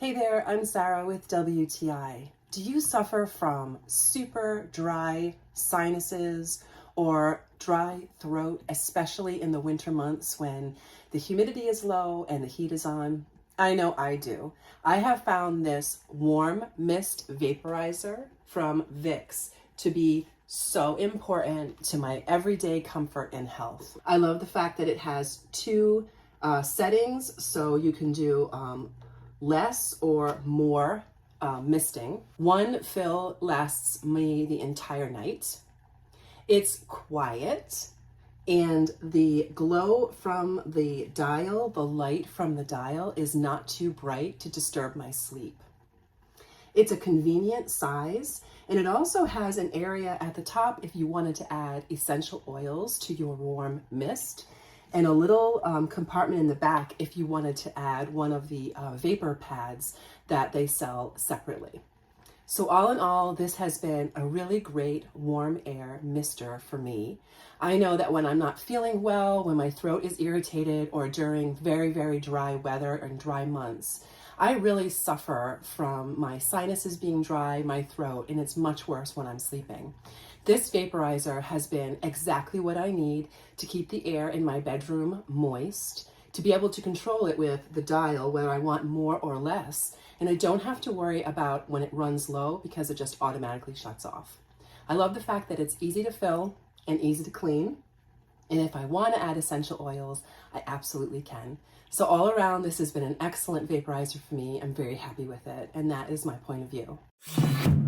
Hey there, I'm Sarah with WTI. Do you suffer from super dry sinuses or dry throat, especially in the winter months when the humidity is low and the heat is on? I know I do. I have found this warm mist vaporizer from Vicks to be so important to my everyday comfort and health. I love the fact that it has two settings, so you can do less or more misting. One fill lasts me the entire night. It's quiet, and the glow from the dial, the light from the dial, is not too bright to disturb my sleep. It's a convenient size, and it also has an area at the top if you wanted to add essential oils to your warm mist, and a little compartment in the back if you wanted to add one of the vapor pads that they sell separately. So all in all, this has been a really great warm air mister for me. I know that when I'm not feeling well, when my throat is irritated, or during very, very dry weather and dry months, I really suffer from my sinuses being dry, my throat, and it's much worse when I'm sleeping. This vaporizer has been exactly what I need to keep the air in my bedroom moist, to be able to control it with the dial whether I want more or less, and I don't have to worry about when it runs low because it just automatically shuts off. I love the fact that it's easy to fill and easy to clean, and if I want to add essential oils, I absolutely can. So all around, this has been an excellent vaporizer for me. I'm very happy with it, and that is my point of view.